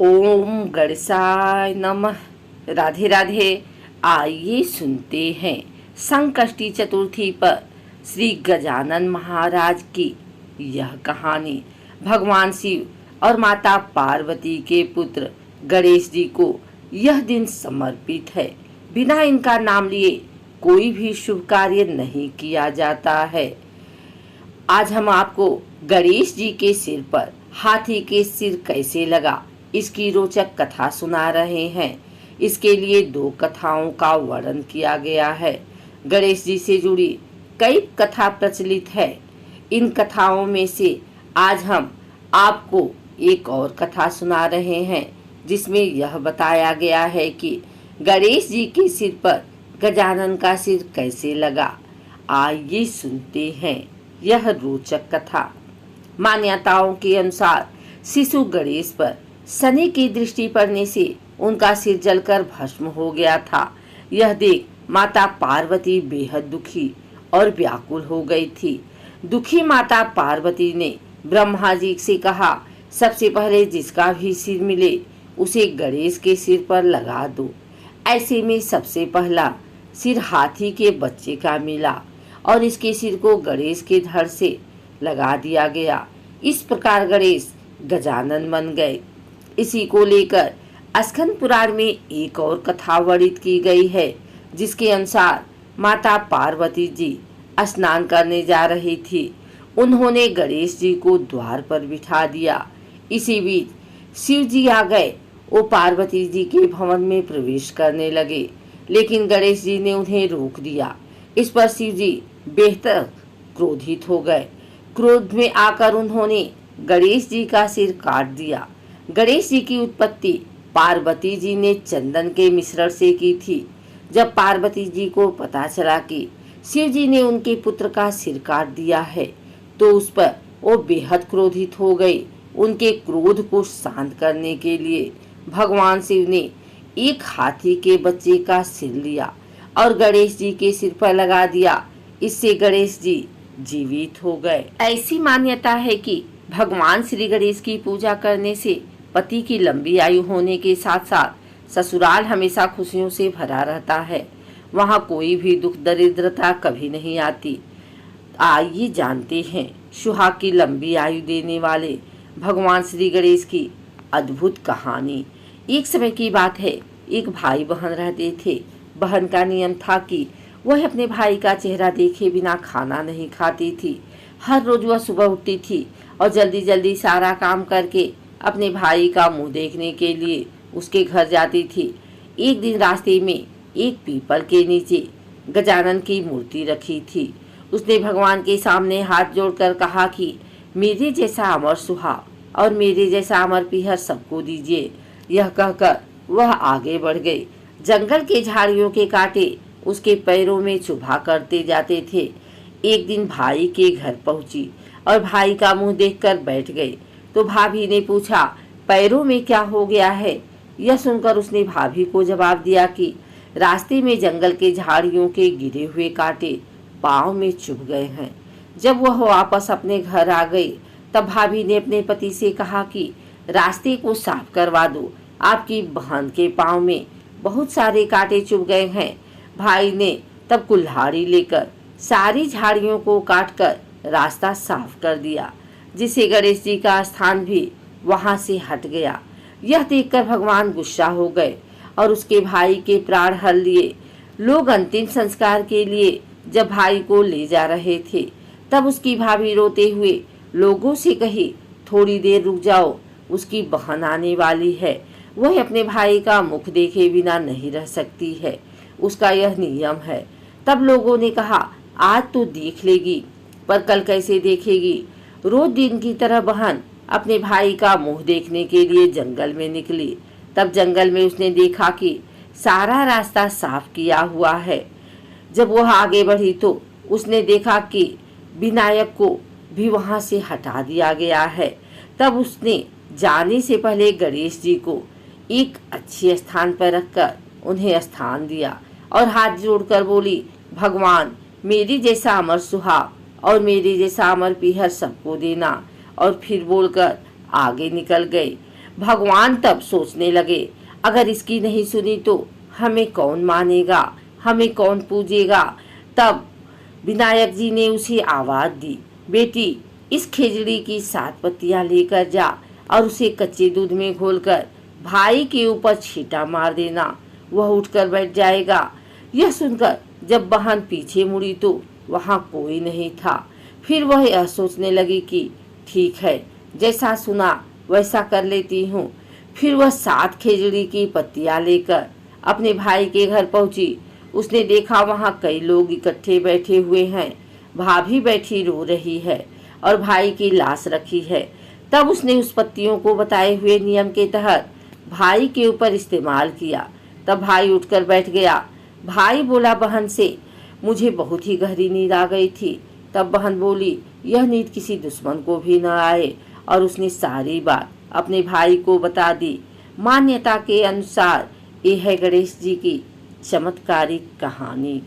ओम गणेशाय नमः। राधे राधे। आइए सुनते हैं संकष्टी चतुर्थी पर श्री गजानन महाराज की यह कहानी। भगवान शिव और माता पार्वती के पुत्र गणेश जी को यह दिन समर्पित है। बिना इनका नाम लिए कोई भी शुभ कार्य नहीं किया जाता है। आज हम आपको गणेश जी के सिर पर हाथी के सिर कैसे लगा, इसकी रोचक कथा सुना रहे हैं। इसके लिए 2 कथाओं का वर्णन किया गया है। गणेश जी से जुड़ी कई कथा प्रचलित है। इन कथाओं में से आज हम आपको एक और कथा सुना रहे हैं, जिसमें यह बताया गया है कि गणेश जी के सिर पर गजानन का सिर कैसे लगा। आइए सुनते हैं यह रोचक कथा। मान्यताओं के अनुसार शिशु गणेश पर शनि की दृष्टि पड़ने से उनका सिर जलकर भस्म हो गया था। यह देख माता पार्वती बेहद दुखी और व्याकुल हो गई थी। दुखी माता पार्वती ने ब्रह्मा जी से कहा, सबसे पहले जिसका भी सिर मिले उसे गणेश के सिर पर लगा दो। ऐसे में सबसे पहला सिर हाथी के बच्चे का मिला और इसके सिर को गणेश के धड़ से लगा दिया गया। इस प्रकार गणेश गजानन बन गए। इसी को लेकर स्कंद पुराण में एक और कथा वर्णित की गई है, जिसके अनुसार माता पार्वती जी स्नान करने जा रही थी। उन्होंने गणेश जी को द्वार पर बिठा दिया। इसी बीच शिव जी आ गए। वो पार्वती जी के भवन में प्रवेश करने लगे, लेकिन गणेश जी ने उन्हें रोक दिया। इस पर शिव जी बेहद क्रोधित हो गए। क्रोध में आकर उन्होंने गणेश जी का सिर काट दिया। गणेश जी की उत्पत्ति पार्वती जी ने चंदन के मिश्रण से की थी। जब पार्वती जी को पता चला कि शिव जी ने उनके पुत्र का सिर काट दिया है, तो उस पर वो बेहद क्रोधित हो गई। उनके क्रोध को शांत करने के लिए भगवान शिव ने एक हाथी के बच्चे का सिर लिया और गणेश जी के सिर पर लगा दिया। इससे गणेश जी जीवित हो गए। ऐसी मान्यता है कि भगवान श्री गणेश की पूजा करने से पति की लंबी आयु होने के साथ साथ ससुराल हमेशा खुशियों से भरा रहता है। वहाँ कोई भी दुख दरिद्रता कभी नहीं आती। आइए जानते हैं सुहाग की लंबी आयु देने वाले भगवान श्री गणेश की अद्भुत कहानी। एक समय की बात है, एक भाई बहन रहते थे। बहन का नियम था कि वह अपने भाई का चेहरा देखे बिना खाना नहीं खाती थी। हर रोज वह सुबह उठती थी और जल्दी जल्दी सारा काम करके अपने भाई का मुंह देखने के लिए उसके घर जाती थी। एक दिन रास्ते में एक पीपल के नीचे गजानन की मूर्ति रखी थी। उसने भगवान के सामने हाथ जोड़कर कहा कि मेरे जैसा अमर सुहाग और मेरे जैसा अमर पीहर सबको दीजिए। यह कहकर वह आगे बढ़ गई। जंगल के झाड़ियों के कांटे उसके पैरों में चुभा करते जाते थे। एक दिन भाई के घर पहुंची और भाई का मुंह देखकर बैठ गई। तो भाभी ने पूछा, पैरों में क्या हो गया है? यह सुनकर उसने भाभी को जवाब दिया कि रास्ते में जंगल के झाड़ियों के गिरे हुए कांटे पाँव में चुभ गए हैं। जब वह वापस अपने घर आ गई, तब भाभी ने अपने पति से कहा कि रास्ते को साफ करवा दो, आपकी बहन के पाँव में बहुत सारे कांटे चुभ गए हैं। भाई ने तब कुल्हाड़ी लेकर सारी झाड़ियों को काटकर रास्ता साफ कर दिया, जिससे गणेश जी का स्थान भी वहां से हट गया। यह देखकर भगवान गुस्सा हो गए और उसके भाई के प्राण हर लिए। लोग अंतिम संस्कार के लिए जब भाई को ले जा रहे थे, तब उसकी भाभी रोते हुए लोगों से कही, थोड़ी देर रुक जाओ, उसकी बहन आने वाली है। वह अपने भाई का मुख देखे बिना नहीं रह सकती है, उसका यह नियम है। तब लोगों ने कहा, आज तो देख लेगी, पर कल कैसे देखेगी? रोज दिन की तरह बहन अपने भाई का मुंह देखने के लिए जंगल में निकली। तब जंगल में उसने देखा कि सारा रास्ता साफ किया हुआ है। जब वह आगे बढ़ी तो उसने देखा कि विनायक को भी वहां से हटा दिया गया है। तब उसने जाने से पहले गणेश जी को एक अच्छे स्थान पर रखकर उन्हें स्थान दिया और हाथ जोड़कर बोली, भगवान मेरी जैसा अमर सुहाग और मेरे जैसा अमर पीहर सबको देना। और फिर बोलकर आगे निकल गए। भगवान तब सोचने लगे, अगर इसकी नहीं सुनी तो हमें कौन मानेगा, हमें कौन पूजेगा। तब विनायक जी ने उसे आवाज दी, बेटी इस खिचड़ी की 7 पत्तियां लेकर जा और उसे कच्चे दूध में घोलकर भाई के ऊपर छींटा मार देना, वह उठकर बैठ जाएगा। यह सुनकर जब बहन पीछे मुड़ी तो वहाँ कोई नहीं था। फिर वह यह सोचने लगी कि ठीक है, जैसा सुना वैसा कर लेती हूँ। फिर वह 7 खिचड़ी की पत्तियां लेकर अपने भाई के घर पहुंची। उसने देखा वहाँ कई लोग इकट्ठे बैठे हुए हैं, भाभी बैठी रो रही है और भाई की लाश रखी है। तब उसने उस पत्तियों को बताए हुए नियम के तहत भाई के ऊपर इस्तेमाल किया। तब भाई उठकर बैठ गया। भाई बोला बहन से, मुझे बहुत ही गहरी नींद आ गई थी। तब बहन बोली, यह नींद किसी दुश्मन को भी न आए, और उसने सारी बात अपने भाई को बता दी। मान्यता के अनुसार यह है गणेश जी की चमत्कारिक कहानी।